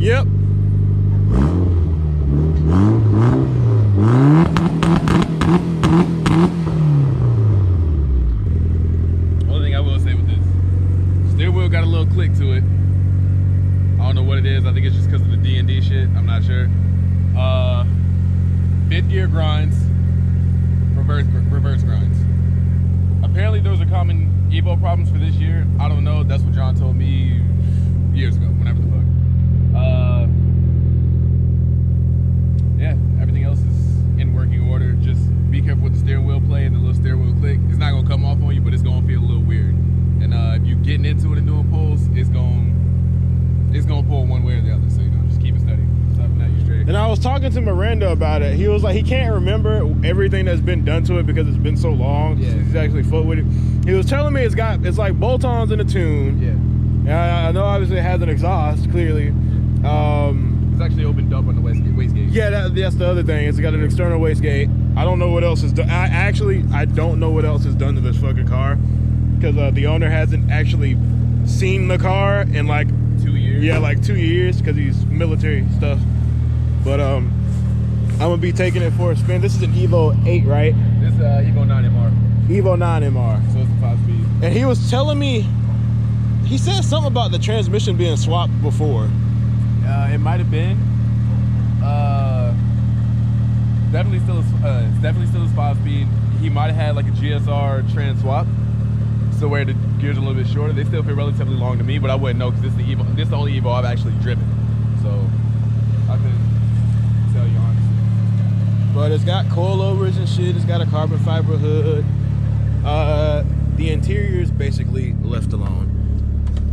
Yep. Only thing I will say with this, steering wheel got a little click to it. I don't know what it is. I think it's just because of the D&D shit. I'm not sure. Fifth gear grinds, reverse grinds. Apparently those are common EVO problems for this year. I don't know. That's what John told me years ago, whenever the fuck. Yeah, everything else is in working order. Just be careful with the steering wheel play and the little steering wheel click. It's not gonna come off on you, but it's gonna feel a little weird. And if you're getting into it and doing pulls, it's gonna pull one way or the other. So just keep it steady. And I was talking to Miranda about it. He was like, he can't remember everything that's been done to it because it's been so long. Yeah. He's actually foot with it. He was telling me it's like bolt-ons in a tune. Yeah. I know obviously it has an exhaust, clearly. It's actually opened up on the wastegate. Yeah, that's the other thing. It's got an external wastegate. I don't know what else is done. I don't know what else is done to this fucking car because the owner hasn't actually seen the car in like 2 years. Yeah, like 2 years because he's military stuff. But I'm gonna be taking it for a spin. This is an EVO 8, right? This is EVO 9 MR. EVO 9 MR. So it's a 5-speed. And he was telling me, he said something about the transmission being swapped before. It might have been. Definitely still is 5-speed. He might have had like a GSR trans swap, so where the gears are a little bit shorter. They still feel relatively long to me, but I wouldn't know because this is the only EVO I've actually driven. So I couldn't tell you honestly. But it's got coilovers and shit. It's got a carbon fiber hood. The interior is basically left alone.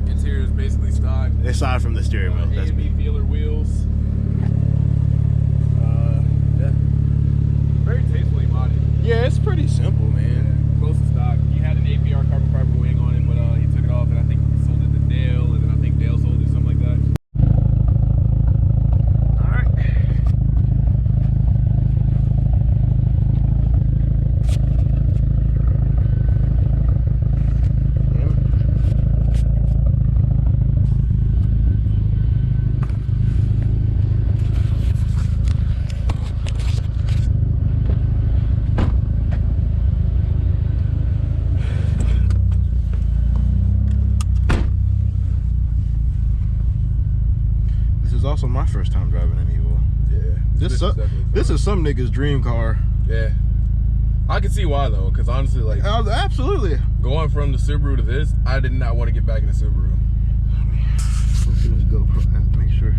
Interior is basically stock. Aside from the steering wheel. That's me. Feeler wheels. Yeah. Very tastefully modded. Yeah, it's pretty simple, man. Yeah, close to stock. He had an APR carbon fiber wing on it, but he took it off, and I think he sold it to Dale, and then I think Dale sold it, something like that. Also my first time driving an EVO. Yeah. This is some nigga's dream car. Yeah. I can see why though, because honestly, like absolutely. Going from the Subaru to this, I did not want to get back in the Subaru. Let's see this GoPro. Make sure.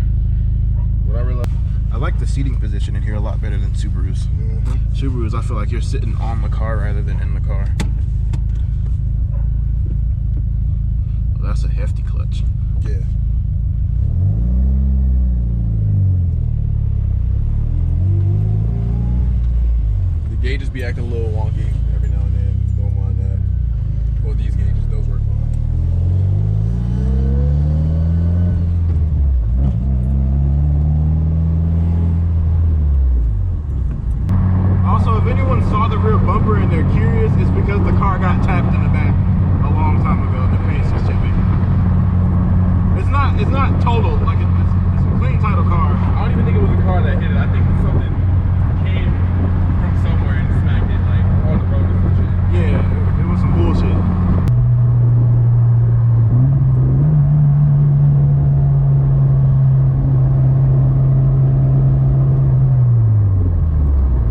What I realized, I like the seating position in here a lot better than Subarus. Subarus, I feel like you're sitting on the car rather than in the car. Well, that's a hefty clutch. Yeah. Gauges be acting a little wonky every now and then. Don't mind that. Well, these gauges, those work fine. Also, if anyone saw the rear bumper and they're curious, it's because the car got tapped in the back a long time ago. The paint's just chipping. It's not total. Like it's a clean title car. I don't even think it was a car that hit it. I think it's something came from somewhere and smacked it like on the road or some shit. Yeah, it was some bullshit.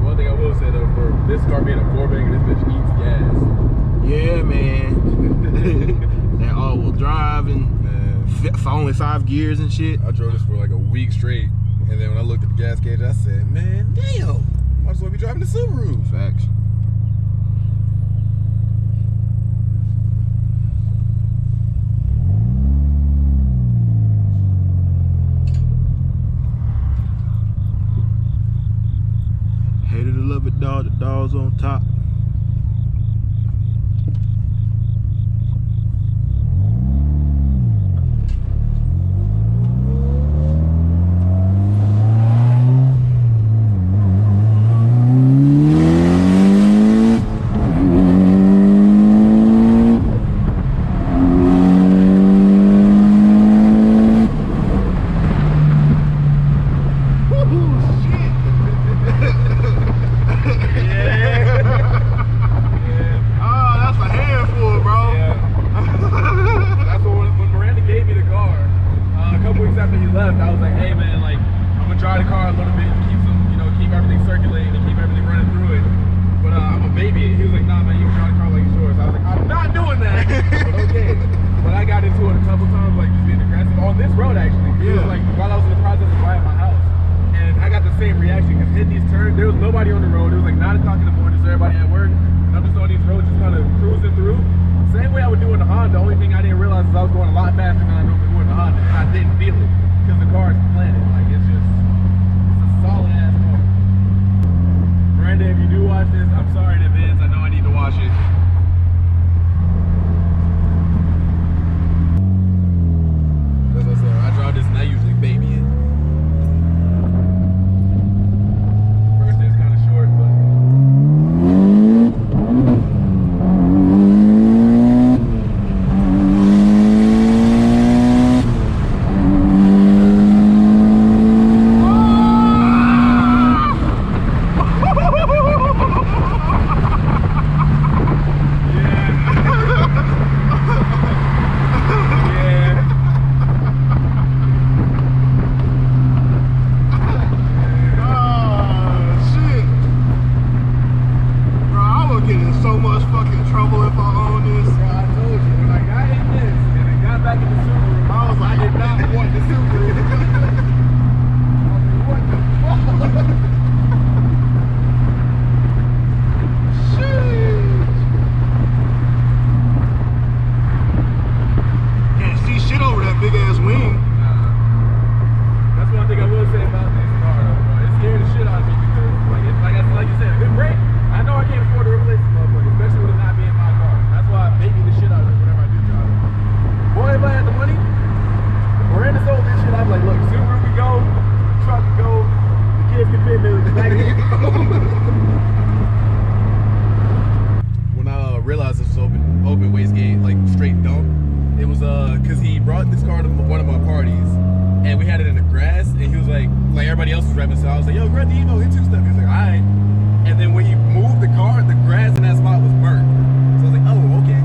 One thing I will say though, for this car being a 4-banger, this bitch eats gas. Yeah, man. That all-wheel drive and only 5 gears and shit. I drove this for like a week straight, and then when I looked at the gas gauge, I said, man, damn. Might as well be driving the Subaru. Facts. Hated to love it, dog. The dog's on top. left, I was like, hey man, like I'm gonna dry the car a little bit, keep some, you know, keep everything circulating and keep everything running through it. But I'm a baby. He was like, nah man, you can dry the car like it's yours. I was like, I'm not doing that. But okay. But I got into it a couple times, like just being aggressive on this road actually. It was like while I was in the process of buying my house. And I got the same reaction because hitting these turns, there was nobody on the road. It was like 9 o'clock in the morning, so everybody at work. And I'm just on these roads just kind of cruising through. Same way I would do in the Honda. The only thing I didn't realize is I was going a lot faster than I normally would in the Honda. And I didn't feel it because the car is planted. Like it's a solid ass car. Miranda, if you do watch this, I'm sorry in advance. I know I need to watch it. As I said, I drive this and I usually baby it. First is kind of short, but when I realized this was open wastegate, like straight dump, it was because he brought this car to one of my parties and we had it in the grass and he was like everybody else was driving, so I was like, yo, grab the EVO, hit 2-step. He was like, alright. And then when he moved the car, the grass in that spot was burnt. So I was like, oh, okay.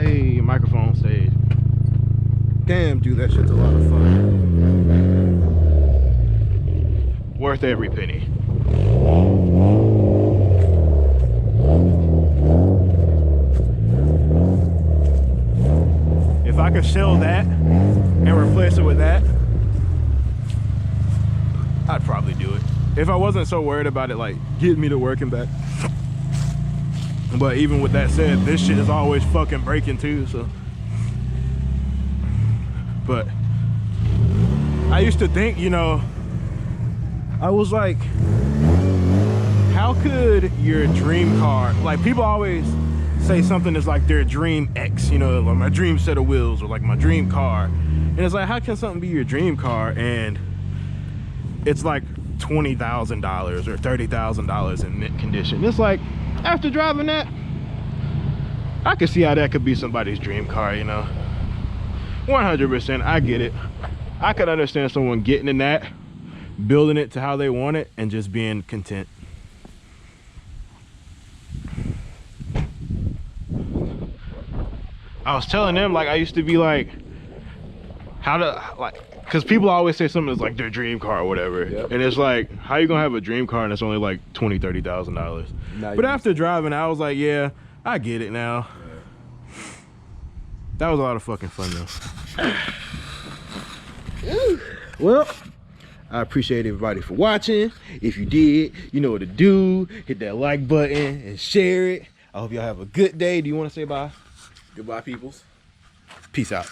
Hey, microphone stage. Damn, dude, that shit's a lot of fun. Worth every penny. If I could sell that and replace it with that, I'd probably do it. If I wasn't so worried about it, like, getting me to work and back. But even with that said, this shit is always fucking breaking too, so. But I used to think, you know, I was like, how could your dream car, like people always say something is like their dream X, you know, like my dream set of wheels or like my dream car. And it's like, how can something be your dream car and it's like $20,000 or $30,000 in mint condition? It's like, after driving that, I can see how that could be somebody's dream car, you know. 100%, I get it. I could understand someone getting in that, building it to how they want it, and just being content. I was telling them, like, I used to be like, how to, like, because people always say something is like their dream car or whatever. Yep. And it's like, how you gonna have a dream car and it's only like $20,000, $30,000? But after driving, I was like, yeah, I get it now. Yeah. That was a lot of fucking fun though. Well, I appreciate everybody for watching. If you did, you know what to do. Hit that like button and share it. I hope y'all have a good day. Do you want to say bye? Goodbye, peoples. Peace out.